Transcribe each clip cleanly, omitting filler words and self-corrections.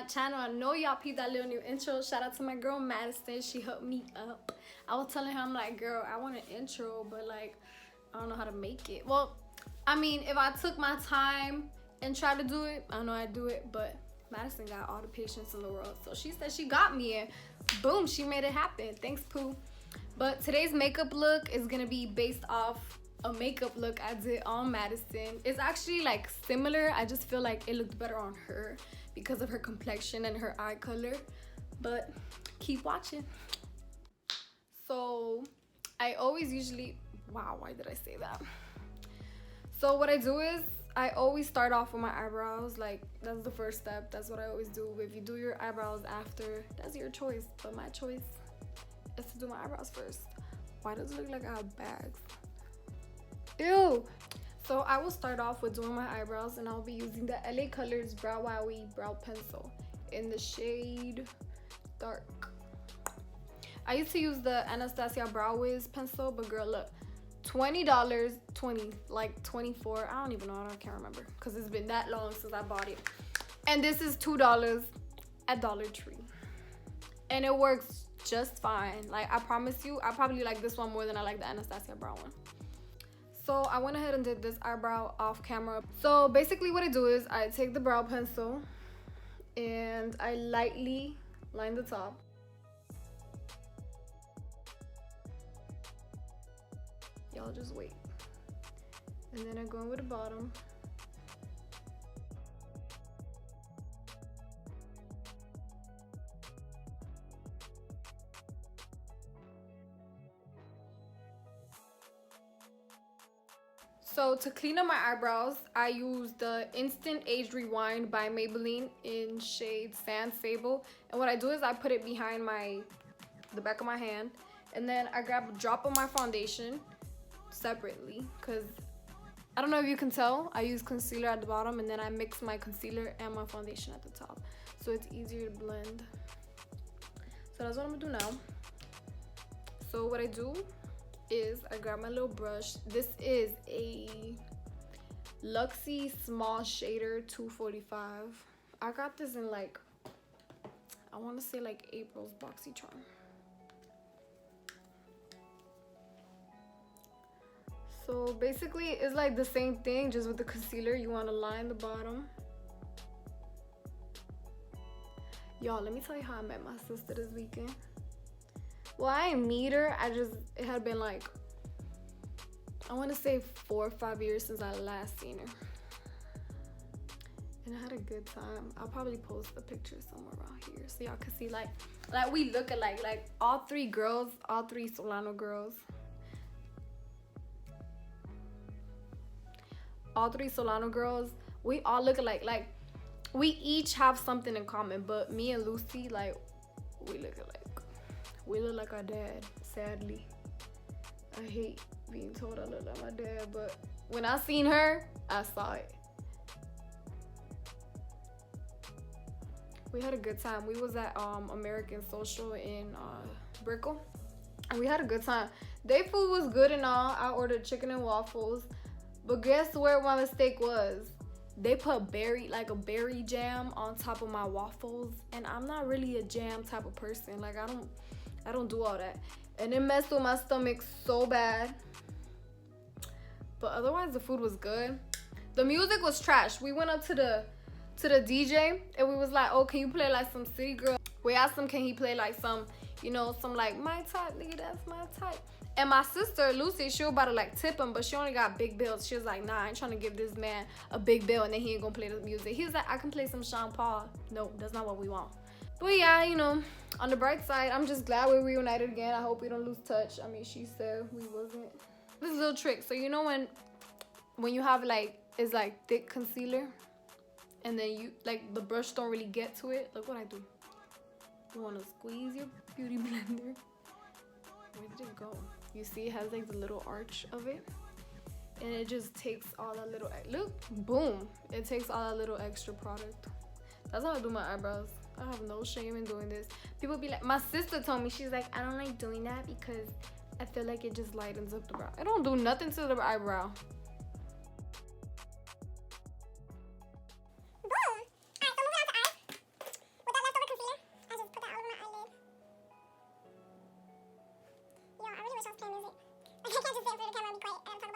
channel. I know y'all peeped that little new intro. Shout out to my girl Madison. She hooked me up. I was telling her, I'm like, girl, I want an intro, but like, I don't know how to make it. Well, I mean, if I took my time and tried to do it, I know I'd do it, but Madison got all the patience in the world. So she said she got me, and boom, she made it happen. Thanks, Pooh. But today's makeup look is gonna be based off a makeup look I did on Madison. It's actually like similar. I just feel like it looked better on her because of her complexion and her eye color. But keep watching. So I always usually, wow, why did I say that? So what I do is I always start off with my eyebrows. Like, that's the first step. That's what I always do. If you do your eyebrows after, that's your choice. But my choice is to do my eyebrows first. Why does it look like I have bags? Ew. So I will start off with doing my eyebrows, and I'll be using the LA Colors Brow Wowie Brow Pencil in the shade Dark. I used to use the Anastasia Brow Wiz pencil, but girl, look, $20, 20, like 24, I don't even know, I can't remember, because it's been that long since I bought it. And this is $2 at Dollar Tree, and it works just fine. Like, I promise you, I probably like this one more than I like the Anastasia Brow one. So I went ahead and did this eyebrow off camera. So basically what I do is I take the brow pencil and I lightly line the top. Y'all just wait. And then I go in with the bottom. So to clean up my eyebrows, I use the Instant Age Rewind by Maybelline in shade Sand Sable. And what I do is I put it behind the back of my hand, and then I grab a drop of my foundation separately, because I don't know if you can tell, I use concealer at the bottom, and then I mix my concealer and my foundation at the top, so it's easier to blend. So that's what I'm gonna do now. So what I do is I grab my little brush. This is a Luxie Small Shader 245. I got this in like, I want to say like April's BoxyCharm. So basically it's like the same thing, just with the concealer. You want to line the bottom. Y'all, let me tell you how I met my sister this weekend. Well, I didn't meet her. It had been like, I want to say 4 or 5 years since I last seen her. And I had a good time. I'll probably post a picture somewhere around here so y'all can see like we look alike. Like all three Solano girls. All three Solano girls, we all look alike. Like, we each have something in common, but me and Lucy, like, we look alike. We look like our dad, sadly. I hate being told I look like my dad, but when I seen her, I saw it. We had a good time. We was at American Social in Brickell, and we had a good time. Their food was good and all. I ordered chicken and waffles, but guess where my mistake was? They put a berry jam on top of my waffles, and I'm not really a jam type of person. Like, I don't do all that, and it messed with my stomach so bad. But otherwise the food was good. The music was trash. We went up to the DJ, and we was like, oh, can you play like some City Girl? We asked him, can he play like some, you know, some like my type, nigga, that's my type. And my sister Lucy, she was about to like tip him, but she only got big bills. She was like, nah, I ain't trying to give this man a big bill and then he ain't gonna play the music. He was like, I can play some Sean Paul. No, that's not what we want. But yeah, you know, on the bright side, I'm just glad we're reunited again. I hope we don't lose touch. I mean, she said we wasn't. This is a little trick. So you know when you have like, it's like thick concealer, and then you like the brush don't really get to it. Look what I do. You want to squeeze your beauty blender. Where did it go? You see it has like the little arch of it, and it just takes all that little, look, boom, it takes all that little extra product. That's how I do my eyebrows. I have no shame in doing this. People be like, my sister told me, she's like, I don't like doing that because I feel like it just lightens up the brow. I don't do nothing to the eyebrow. can't just sit in front of the camera and be quiet and talk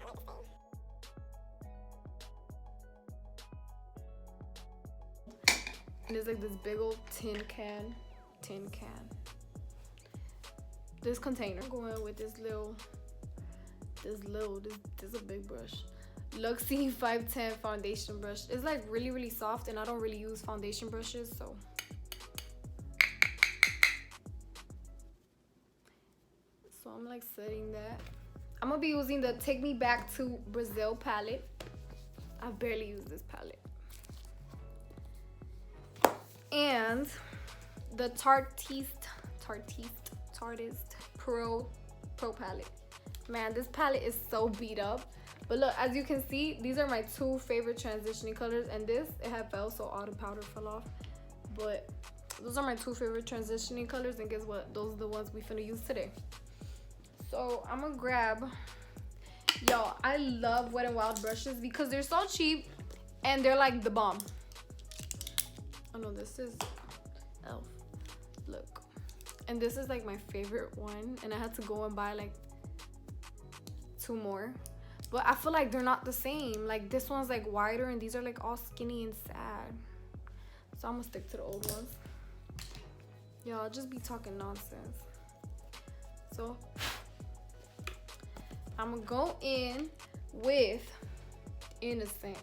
about phones. I like this thing. And it's like this big old tin can. This container. I'm going with this is a big brush. Luxie 510 foundation brush. It's like really soft, and I don't really use foundation brushes, so. So I'm like setting that. I'm gonna be using the Take Me Back to Brazil palette. I barely use this palette. And the Tarteist Pro palette. Man, this palette is so beat up. But look, as you can see, these are my two favorite transitioning colors. And this, it had fell, so all the powder fell off. But those are my two favorite transitioning colors. And guess what? Those are the ones we finna use today. So I'm gonna grab, yo, I love Wet n Wild brushes because they're so cheap and they're like the bomb. Oh no, this is Elf. Look. And this is like my favorite one, and I had to go and buy like 2 more. But I feel like they're not the same. Like this one's like wider and these are like all skinny and sad. So I'm gonna stick to the old ones. Yo, I'll just be talking nonsense. So I'm gonna go in with Innocent.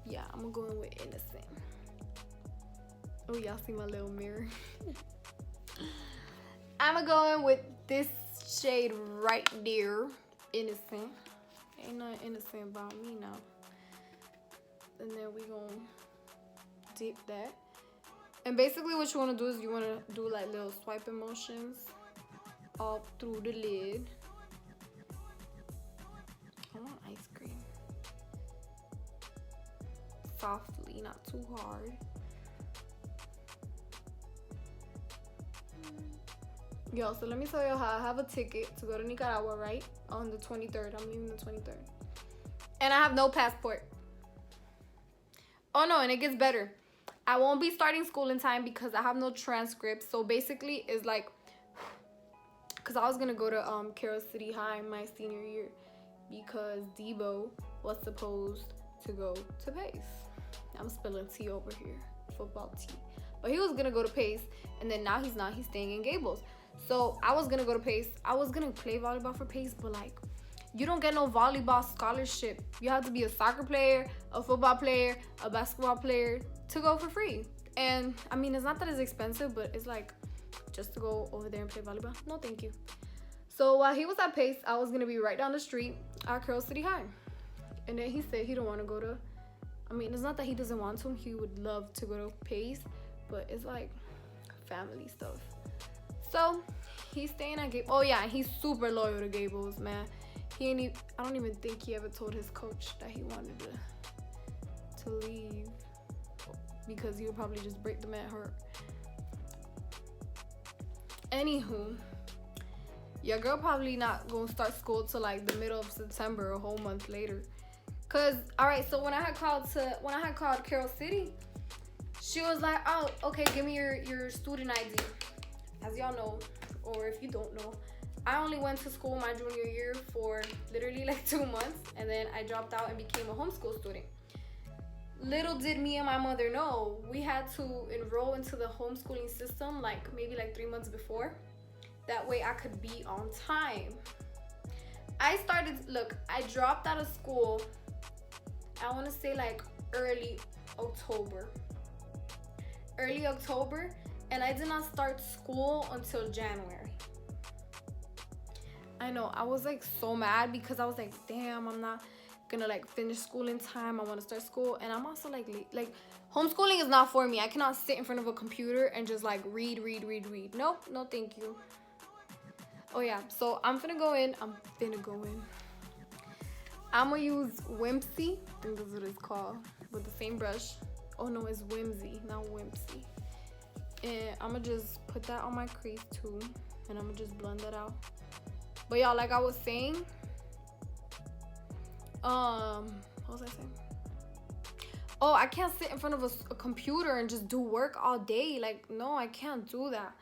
Yeah, I'm gonna go in with Innocent. Oh, y'all see my little mirror. I'm gonna go in with this shade right there, Innocent. Ain't nothing innocent about me now. And then we gonna dip that. And basically what you wanna do is you wanna do like little swiping motions all through the lid. I want ice cream. Softly, not too hard. Yo, so let me tell you how I have a ticket to go to Nicaragua, right? On the 23rd. I'm leaving the 23rd. And I have no passport. Oh no, and it gets better. I won't be starting school in time because I have no transcripts. So basically, it's like, because I was going to go to Carroll City High my senior year because Debo was supposed to go to Pace. I'm spilling tea over here, football tea. But he was going to go to Pace, and then now he's not. He's staying in Gables. So I was going to go to Pace. I was going to play volleyball for Pace, but like, you don't get no volleyball scholarship. You have to be a soccer player, a football player, a basketball player to go for free. And I mean, it's not that it's expensive, but it's like just to go over there and play volleyball. No, thank you. So while he was at Pace, I was gonna be right down the street at Carroll City High. And then he said he don't want to go to, I mean, it's not that he doesn't want to. He would love to go to Pace, but it's like family stuff. So he's staying at Gables. Oh yeah, he's super loyal to Gables, man. He ain't even, I don't even think he ever told his coach that he wanted to leave because he would probably just break the man heart. Anywho, your girl probably not gonna start school till like the middle of September, a whole month later. Cause all right, so when I had called Carroll City, she was like, oh, okay, give me your student ID. As y'all know, or if you don't know, I only went to school my junior year for literally like 2 months, and then I dropped out and became a homeschool student. Little did me and my mother know, we had to enroll into the homeschooling system like maybe like 3 months before. That way I could be on time. I dropped out of school, I want to say like early October, and I did not start school until January. I know, I was like so mad because I was like, damn, I'm not gonna like finish school in time. I want to start school, and I'm also like late. Like, homeschooling is not for me. I cannot sit in front of a computer and just like read. Nope, no thank you. Oh yeah, so I'm gonna go in. I'm gonna use Whimsy, I think that's what it's called, with the same brush. Oh no, it's Whimsy, not Whimsy. And I'm gonna just put that on my crease too, and I'm gonna just blend that out. But y'all, like I was saying, what was I saying? Oh, I can't sit in front of a computer and just do work all day. Like, no, I can't do that.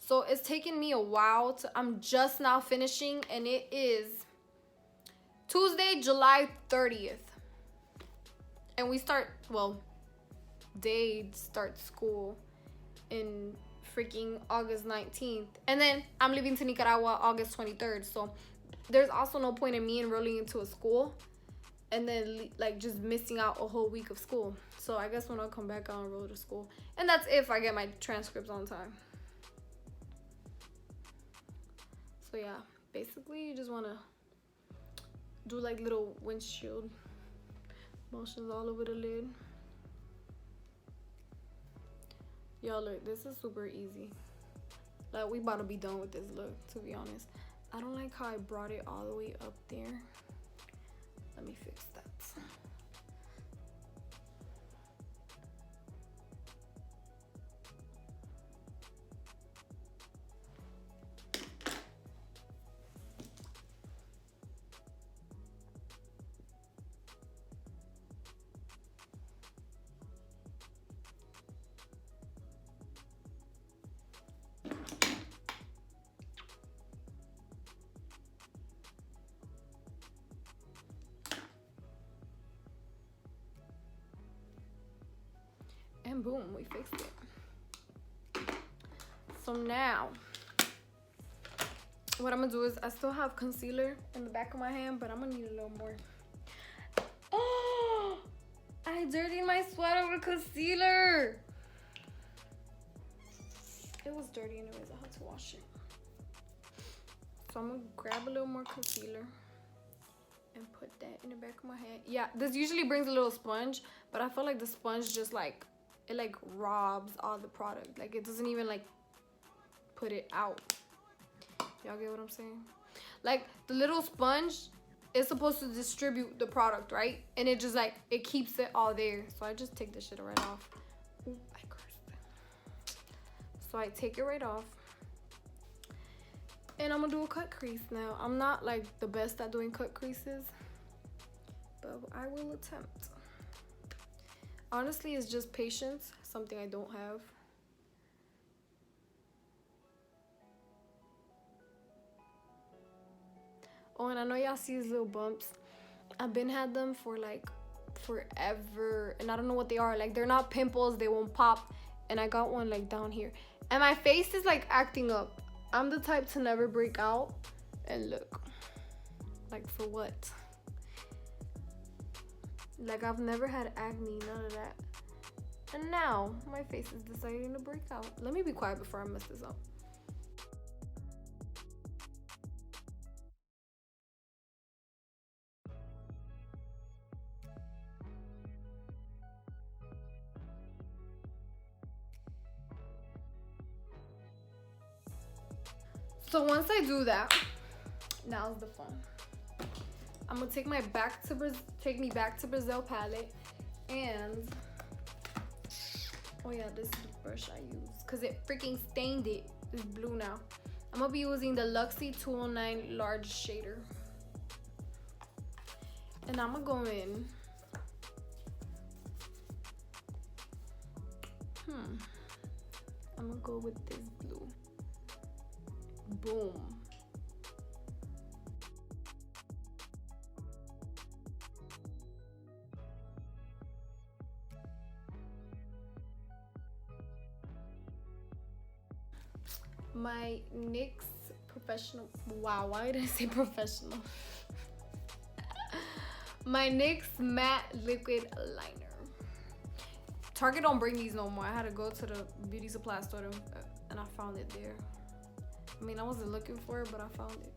So it's taken me a while to, I'm just now finishing, and it is Tuesday, July 30th. And we start, well, they start school in freaking August 19th. And then I'm leaving to Nicaragua August 23rd. So there's also no point in me enrolling into a school and then like just missing out a whole week of school. So I guess when I come back, I'll enroll to school. And that's if I get my transcripts on time. So yeah, basically you just want to do like little windshield motions all over the lid. Y'all look, this is super easy. Like we about to be done with this look, to be honest. I don't like how I brought it all the way up there. Let me fix that. And boom, we fixed it. So now, what I'm gonna do is, I still have concealer in the back of my hand, but I'm gonna need a little more. Oh, I dirtied my sweater with concealer. It was dirty anyways, I had to wash it. So I'm gonna grab a little more concealer and put that in the back of my hand. Yeah, this usually brings a little sponge, but I feel like the sponge just like, it like robs all the product. Like it doesn't even like put it out. Y'all get what I'm saying? Like the little sponge is supposed to distribute the product, right? And it just like, it keeps it all there. So I just take this shit right off. Ooh, I cursed. So I take it right off. And I'm gonna do a cut crease now. I'm not like the best at doing cut creases, but I will attempt. Honestly, it's just patience, something I don't have. Oh, and I know y'all see these little bumps. I've been had them for like forever, and I don't know what they are. Like they're not pimples, they won't pop. And I got one like down here. And my face is like acting up. I'm the type to never break out. And look, like for what? Like I've never had acne, none of that. And now my face is deciding to break out. Let me be quiet before I mess this up. So once I do that, now's the fun. I'm gonna take my Take Me Back to Brazil palette, and oh yeah, this is the brush I use because it freaking stained it. It's blue now. I'm gonna be using the Luxie 209 large shader, and I'm gonna go in. I'm gonna go with this blue. Boom. My NYX professional, wow, why did I say professional? My NYX matte liquid liner. Target don't bring these no more. I had to go to the beauty supply store and I found it there. I mean, I wasn't looking for it, but I found it.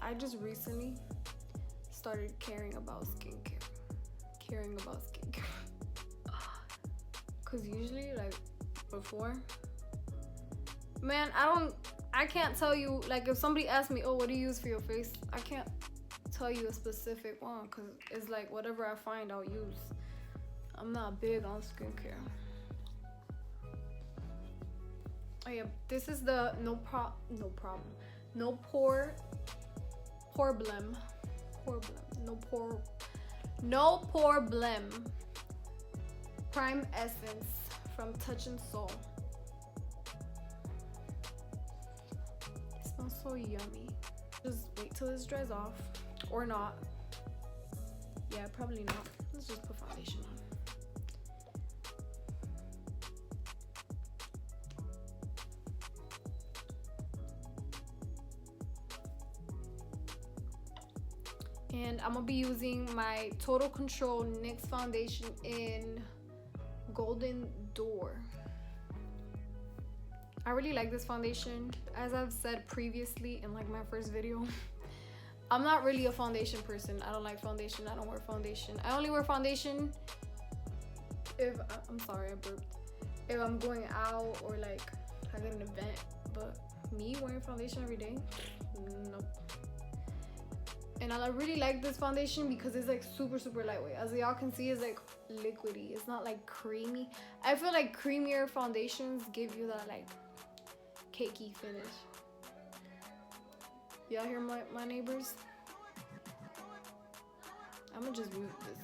I just recently started caring about skincare. Cause usually, like before, man, I can't tell you, like if somebody asks me, oh, what do you use for your face? I can't tell you a specific one, cause it's like whatever I find I'll use. I'm not big on skincare. Oh yeah, this is the no pore blem prime essence from Touch and Soul. It smells so yummy. Just wait till this dries off, or not. Yeah, probably not. Let's just put foundation on. And I'm gonna be using my Total Control NYX foundation in Golden Door. I really like this foundation. As I've said previously in like my first video, I'm not really a foundation person. I don't like foundation. I don't wear foundation. I only wear foundation if I'm sorry, I burped. If I'm going out or like I got an event. But me wearing foundation every day, nope. And I really like this foundation because it's like super lightweight. As y'all can see, it's like liquidy. It's not like creamy. I feel like creamier foundations give you that like cakey finish. Y'all hear my neighbors? I'm gonna just mute this.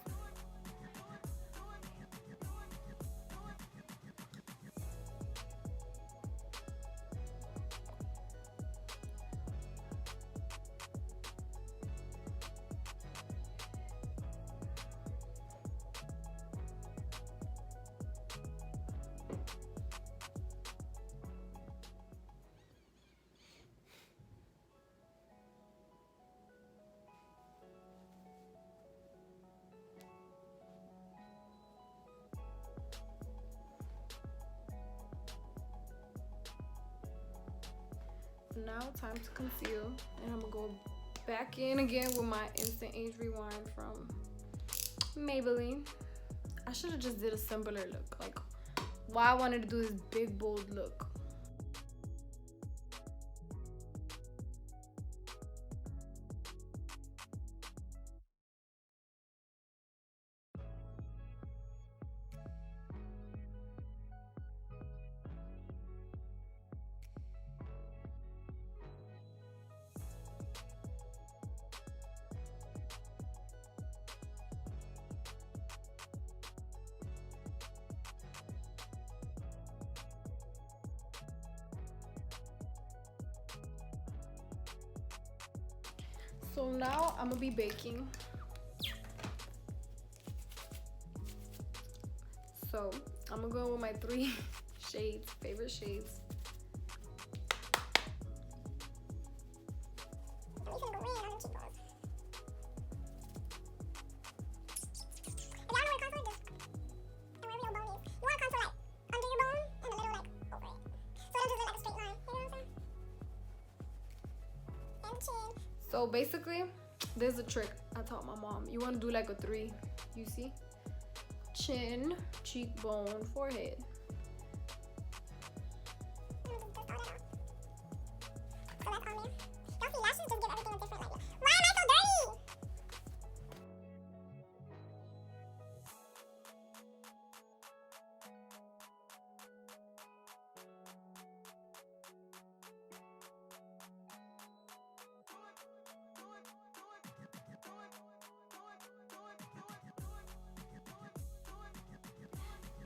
Now time to conceal, and I'm gonna go back in again with my Instant Age Rewind from Maybelline. I should have just did a simpler look. Like, why I wanted to do this big bold look. So now I'm gonna be baking. So I'm gonna go with my 3 shades, favorite shades. So basically, there's a trick I taught my mom. You want to do like a 3, you see? Chin, cheekbone, forehead.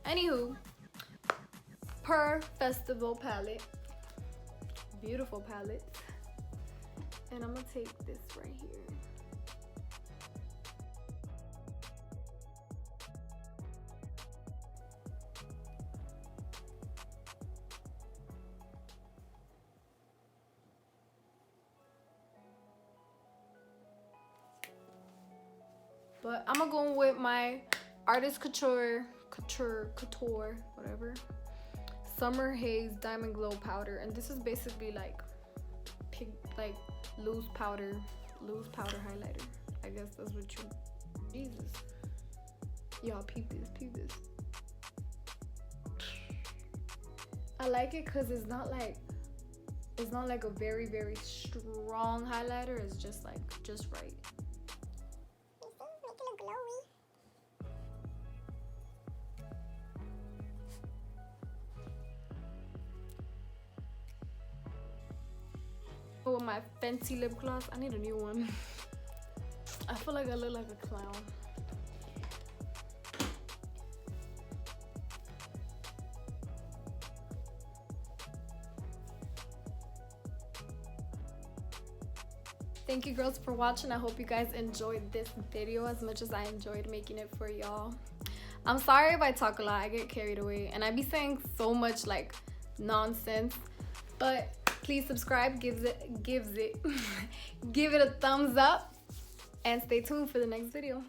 Anywho, PUR Festival Palette. Beautiful palette. And I'm gonna take this right here. But I'm gonna go with my Artist Couture, whatever, Summer Haze Diamond Glow powder, and this is basically like loose powder loose powder highlighter. I guess that's what you. Jesus. Y'all peep this, peep this. I like it because it's not like a very, very strong highlighter. It's just like just right. Make it look glowy. With my Fenty lip gloss, I need a new one. I feel like I look like a clown. Thank you girls for watching. I hope you guys enjoyed this video as much as I enjoyed making it for y'all. I'm sorry if I talk a lot. I get carried away and I be saying so much like nonsense, but please subscribe, give it a thumbs up, and stay tuned for the next video.